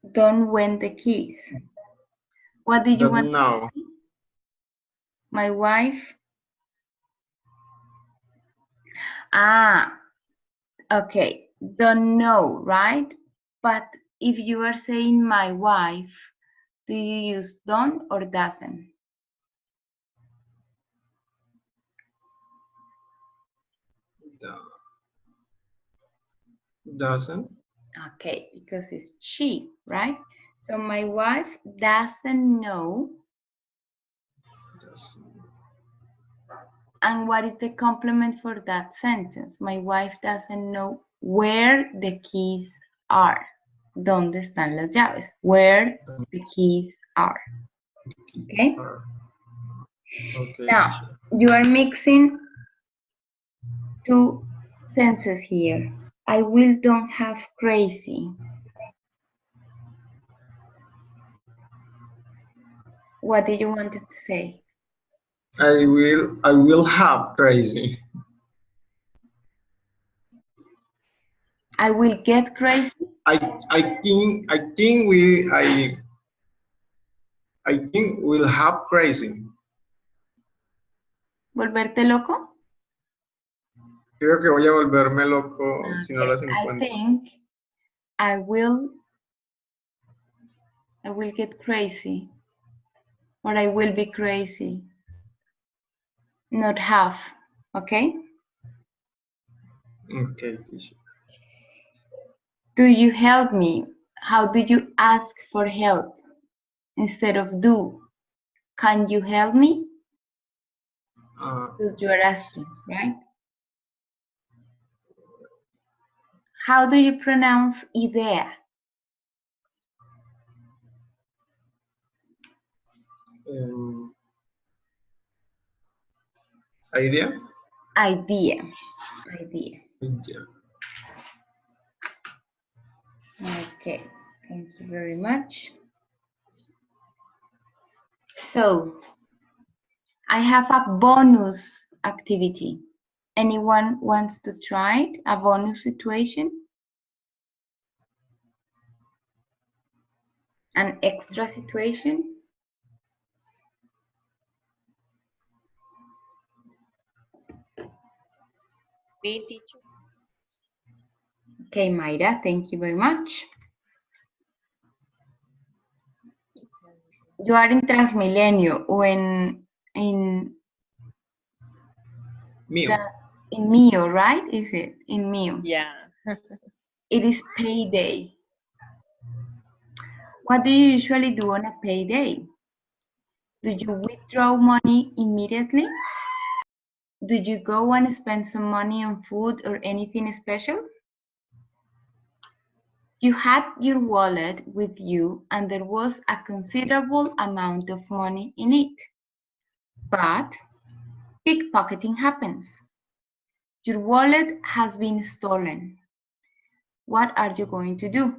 want the keys. What did you Don't want know. to say? My wife. Okay. Don't know, right? But if you are saying my wife, do you use don't or doesn't? Doesn't. Okay, because it's she, right? So my wife doesn't know. And what is the complement for that sentence? My wife doesn't know where the keys are. ¿Dónde están las llaves? Where the keys are. Okay? Okay. Now, you are mixing two senses here. I will don't have crazy. What did you want to say? I will have crazy. I will get crazy. I think we'll have crazy. ¿Volverte loco? Creo que voy a volverme loco si no Okay, las I encuentro. think I will get crazy, or I will be crazy. Not have, okay? Okay, teacher. Do you help me? How do you ask for help instead of do? Can you help me? Because you are asking, right? How do you pronounce idea? Idea? Idea. Okay, thank you very much. So, I have a bonus activity. Anyone wants to try it? A bonus situation? An extra situation? Me, teacher. Okay, Mayra, thank you very much. You are in Transmilenio or in Mio. In Mio, right? Is it in Mio? Yeah. It is payday. What do you usually do on a payday? Do you withdraw money immediately? Do you go and spend some money on food or anything special? You had your wallet with you and there was a considerable amount of money in it. But pickpocketing happens. Your wallet has been stolen. What are you going to do?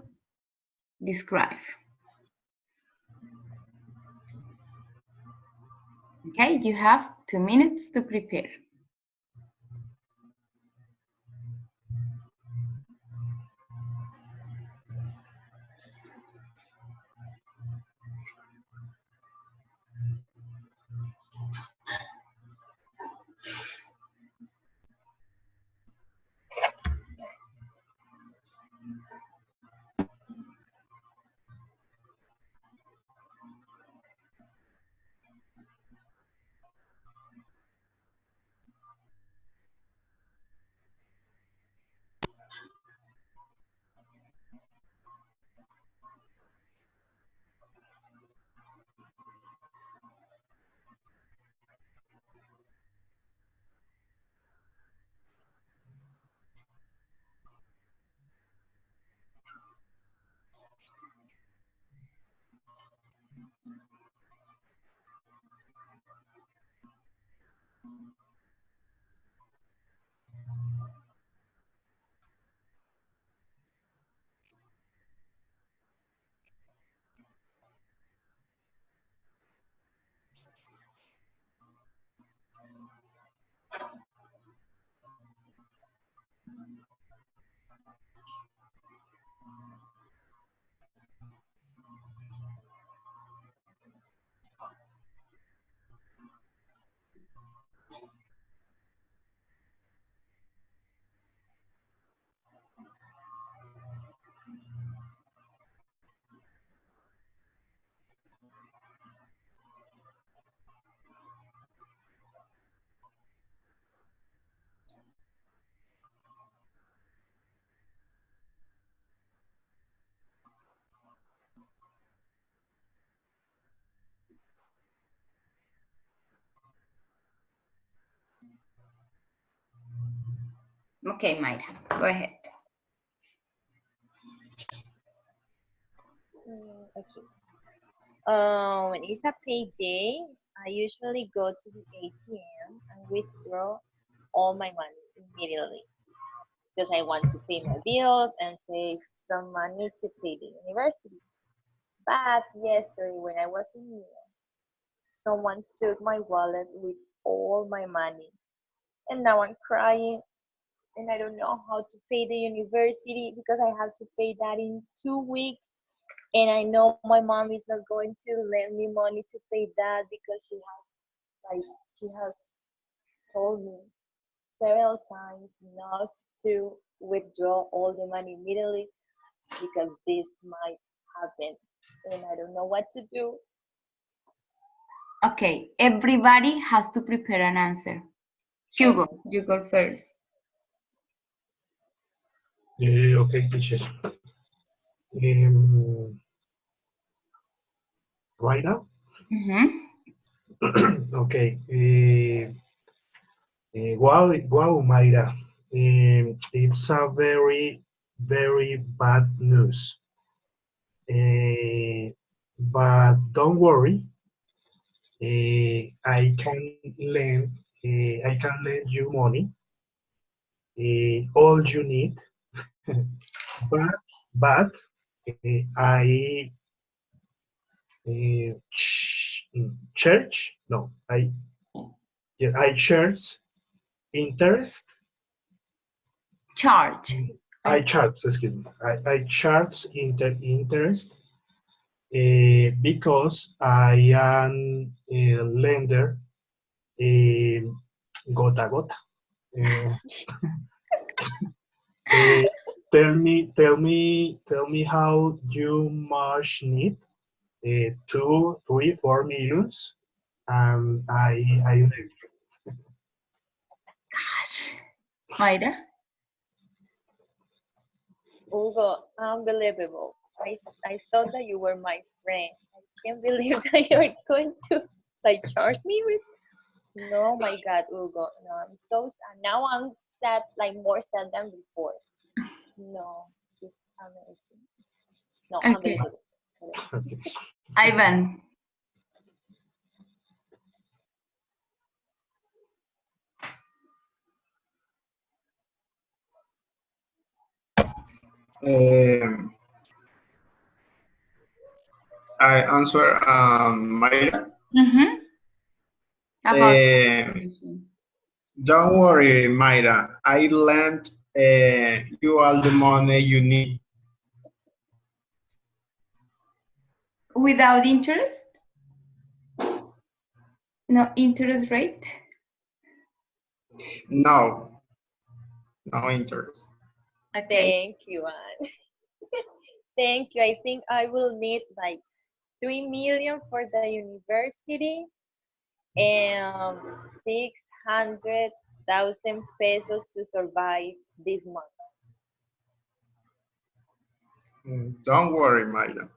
Describe. Okay, you have 2 minutes to prepare. Okay, Mayra, go ahead. Okay. When it's a payday, I usually go to the ATM and withdraw all my money immediately because I want to pay my bills and save some money to pay the university. But yesterday, when I was in here, someone took my wallet with all my money, and now I'm crying, and I don't know how to pay the university because I have to pay that in 2 weeks. And I know my mom is not going to lend me money to pay that because she has told me several times not to withdraw all the money immediately because this might happen, and I don't know what to do. Okay, everybody has to prepare an answer. Hugo, you go first. Okay, teacher. Right now? Okay. Wow, Mayra. It's a very, very bad news. But don't worry. I can lend you money, all you need. but I church no I charge interest. Charge. I charge, excuse me. I charge interest because I am a lender, gota gota. Tell me how you much need. 2, 3, 4 millions, and I lend you. Gosh, Mayra. Hugo, unbelievable. I thought that you were my friend. I can't believe that you're going to charge me with. No, my God, Hugo. No, I'm so sad. Now I'm sad, more sad than before. No, it's amazing. No, Okay. unbelievable. Okay. Ivan. I answer Mayra. Don't worry, Mayra. I lent you all the money you need. Without interest? No interest rate? No. No interest. Okay. Thank you, Anne. Thank you. I think I will need 3 million for the university and 600,000 pesos to survive this month. Don't worry, Mayra.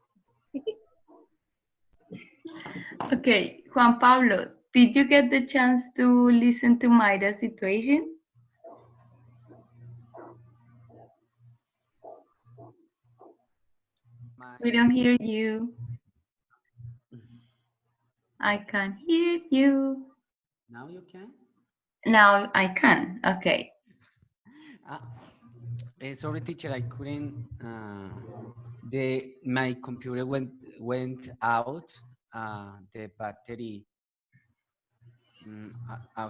Okay, Juan Pablo, did you get the chance to listen to Mayra's situation? We don't hear you. I can't hear you. Now you can? Now I can. Okay. Sorry, teacher, I couldn't. My computer went out. The battery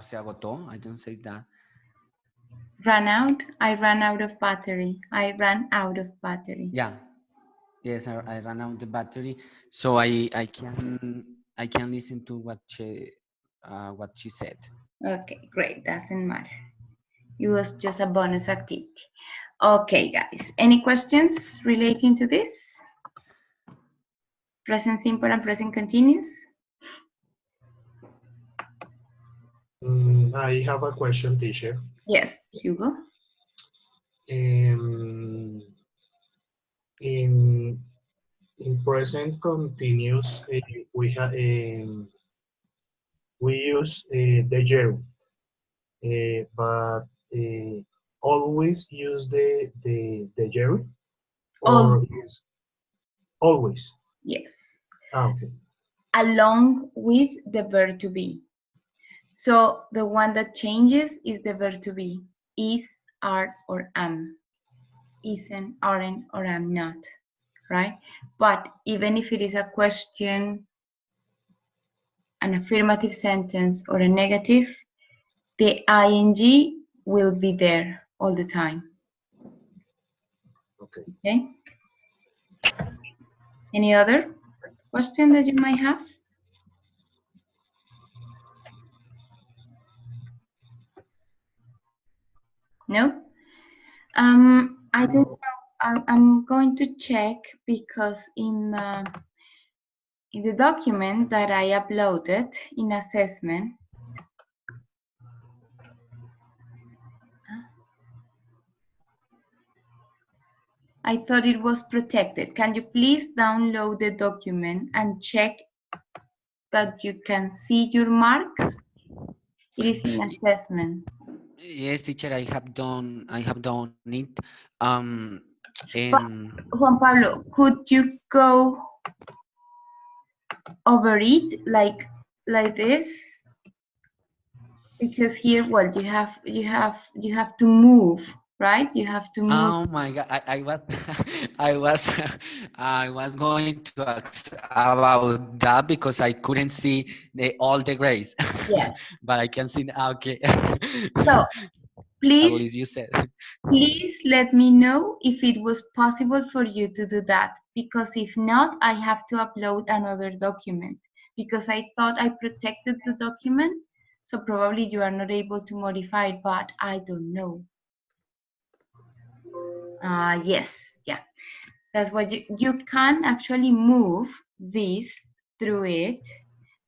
se agotó. I don't say that. Ran out. I ran out of battery. I ran out of battery. Yeah. Yes, I ran out the battery, so I can listen to what she said. Okay, great. Doesn't matter. It was just a bonus activity. Okay, guys. Any questions relating to this? Present simple and present continuous? I have a question, teacher. Yes, Hugo. In present continuous, we have we use the gerund, but always use the Jerry? All, Or is always? yes, Okay. along with the verb to be. So the one that changes is the verb to be. Is, are, or am. Isn't, aren't, or am not, right? But even if it is a question, an affirmative sentence, or a negative, the ing will be there all the time. Okay. Okay. Any other question that you might have? No? I don't know. I'm going to check because in the document that I uploaded in assessment, I thought it was protected. Can you please download the document and check that you can see your marks? It is in assessment. Yes, teacher, I have done it. Um, But and Juan Pablo, could you go over it like this? Because here, well, you have to move, right? You have to move. oh my God, I was I was I was going to ask about that because I couldn't see all the grades. Yes. But I can see okay. So At please, least you said. please let me know if it was possible for you to do that, because if not, I have to upload another document because I thought I protected the document. So probably you are not able to modify it, but I don't know. Yes, yeah. That's what you can actually move this through it,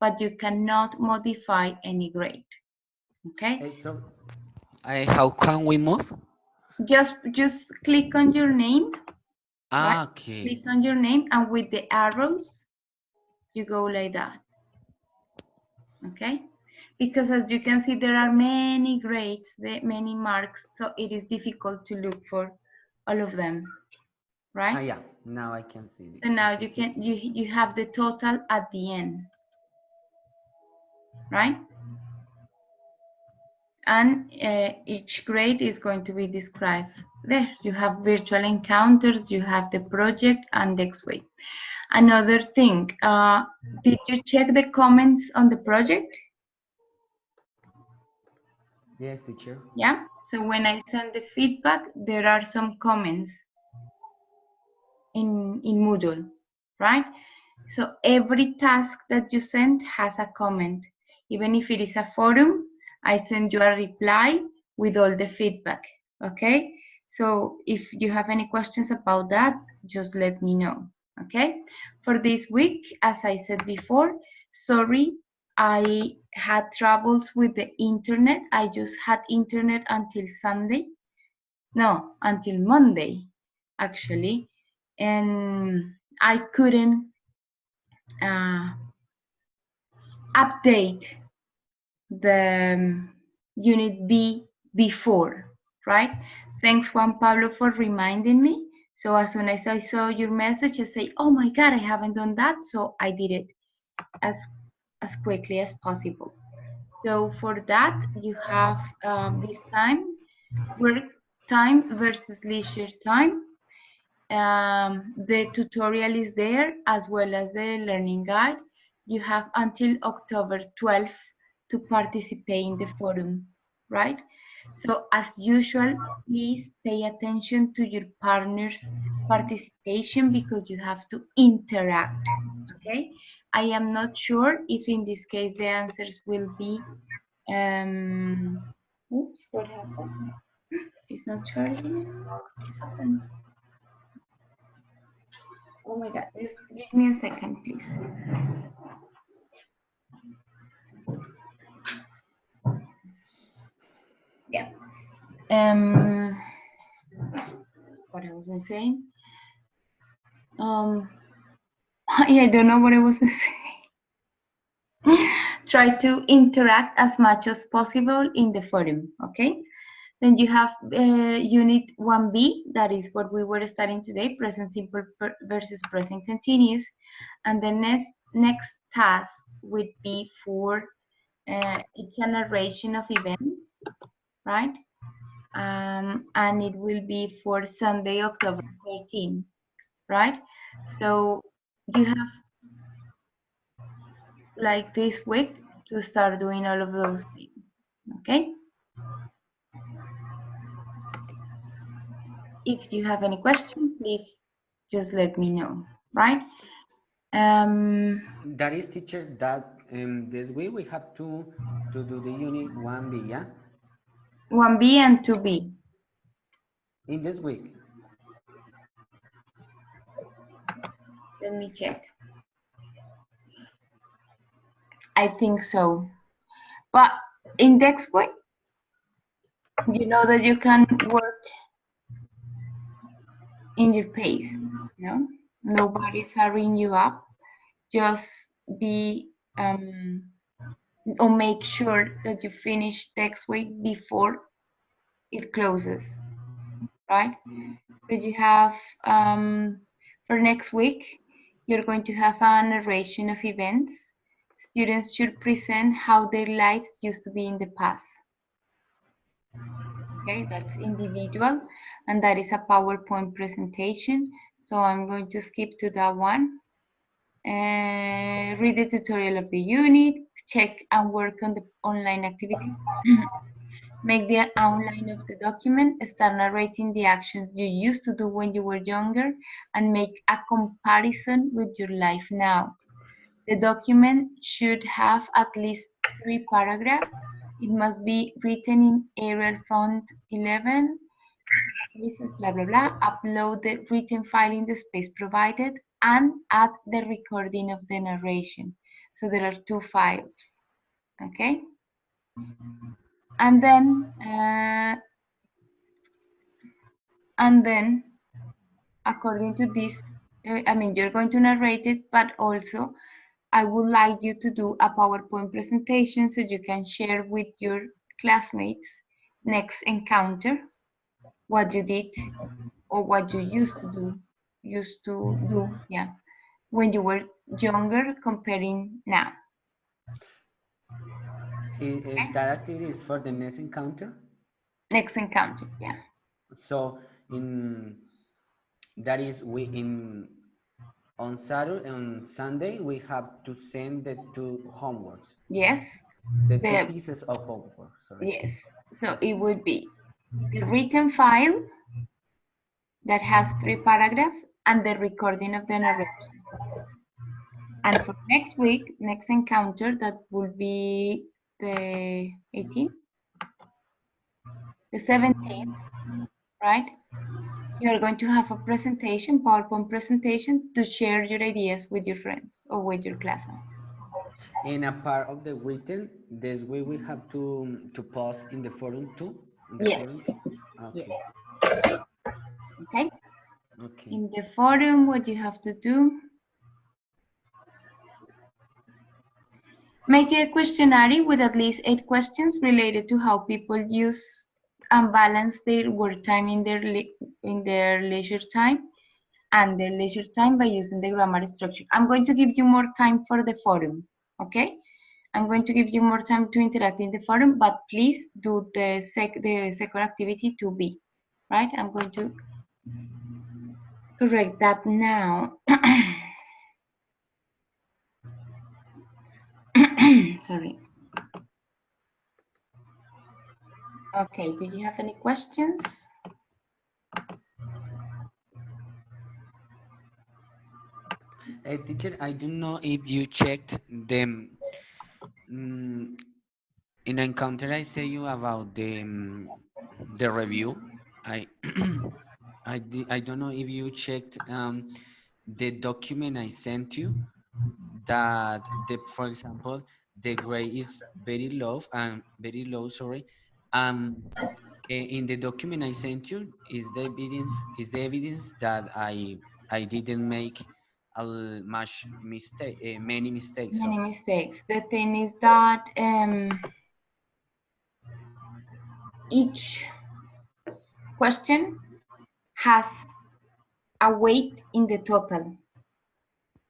but you cannot modify any grade. Okay? Hey, so how can we move? Just click on your name, right? Okay. Click on your name, and with the arrows, you go like that. Okay? Because as you can see, there are many grades, many marks, so it is difficult to look for all of them, right? Yeah, now I can see it. So now you have the total at the end, right? And each grade is going to be described there. You have virtual encounters, you have the project, and next week. Another thing, did you check the comments on the project? Yes, teacher. Yeah, so when I send the feedback, there are some comments in Moodle, right? So every task that you send has a comment. Even if it is a forum, I send you a reply with all the feedback, okay? So if you have any questions about that, just let me know, okay? For this week, as I said before, sorry, I had troubles with the internet. I just had internet until Sunday. No, until Monday, actually. And I couldn't update the unit B before, right? Thanks, Juan Pablo, for reminding me. So as soon as I saw your message, I say, oh my God, I haven't done that. So I did it as quickly as possible. So for that, you have this time, work time versus leisure time. The tutorial is there as well as the learning guide. You have until October 12th to participate in the forum, right? So as usual, please pay attention to your partner's participation because you have to interact, okay? I am not sure if in this case the answers will be, oops, what happened? It's not charging. What happened? Oh my God, just give me a second, please. Yeah. What I wasn't saying. I don't know what I was saying. Try to interact as much as possible in the forum, okay? Then you have unit 1B, that is what we were studying today, present simple versus present continuous. And the next task would be for, it's a narration of events, right? And it will be for Sunday, October 13, right? So you have like this week to start doing all of those things, okay? If you have any question, please just let me know, right? That is, teacher, that this week we have to do the unit 1B, yeah? 1B and 2B. In this week. Let me check. I think so. But in next week, you know that you can work in your pace, no? Nobody's hurrying you up. Just be or make sure that you finish next week before it closes, right? So you have for next week, you're going to have a narration of events. Students should present how their lives used to be in the past. Okay, that's individual, and that is a PowerPoint presentation. So I'm going to skip to that one. Read the tutorial of the unit, check and work on the online activity. Make the outline of the document, start narrating the actions you used to do when you were younger, and make a comparison with your life now. The document should have at least 3 paragraphs. It must be written in Arial font 11, places, blah, blah, blah. Upload the written file in the space provided and add the recording of the narration. So there are 2 files, okay? And then according to this, I mean, you're going to narrate it, but also I would like you to do a PowerPoint presentation so you can share with your classmates next encounter what you did or what you used to do, yeah, when you were younger comparing now. Okay. That activity is for the next encounter? Next encounter, yeah. So that is on Saturday, on Sunday, we have to send the 2 homeworks. Yes. The 2 pieces of homework, sorry. Yes. So it would be the written file that has 3 paragraphs and the recording of the narration. And for next week, next encounter, that will be the 18th, the 17th, right? You're going to have a presentation, PowerPoint presentation, to share your ideas with your friends or with your classmates. And a part of the written, this way we have to post in the forum too? Yes. Forum? Okay. Yes. Okay. Okay. In the forum, what you have to do, make a questionnaire with at least 8 questions related to how people use and balance their work time in their leisure time and their leisure time by using the grammar structure. I'm going to give you more time for the forum, okay? I'm going to give you more time to interact in the forum, but please do the second activity 2B, right? I'm going to correct that now. Sorry. Okay, do you have any questions? Teacher, I don't know if you checked them. In encounter, I say you about the review. I I don't know if you checked the document I sent you, that for example, the grade is very low and very low, sorry. In the document I sent you is the evidence that I didn't make much mistake, many mistakes. Many mistakes. The thing is that each question has a weight in the total,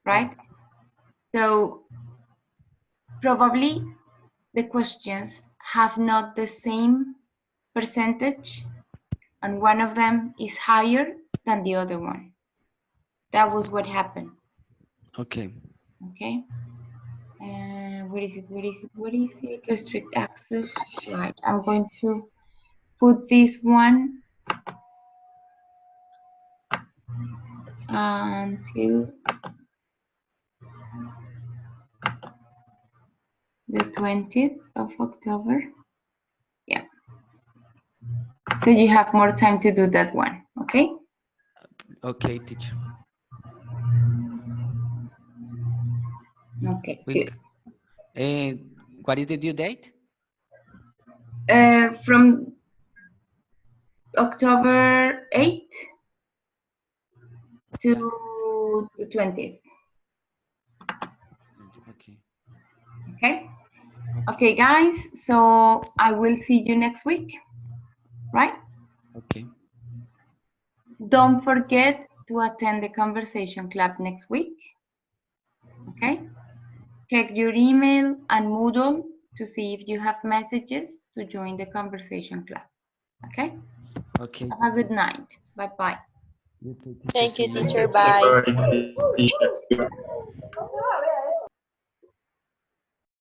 right? So probably the questions have not the same percentage, and one of them is higher than the other one. That was what happened. Okay. Okay. Where is it? Where is it? Where is it? Restrict access. Right. I'm going to put this one until the 20th of October. Yeah. So you have more time to do that one. Okay. Okay, teacher. Okay. Good. What is the due date? From October 8th to the 20th. Okay. Okay. Okay, guys. So I will see you next week, right? Okay. Don't forget to attend the conversation club next week. Okay. Check your email and Moodle to see if you have messages to join the conversation club. Okay. Okay. Have a good night. Bye bye. Thank you, teacher. Bye. Bye, teacher.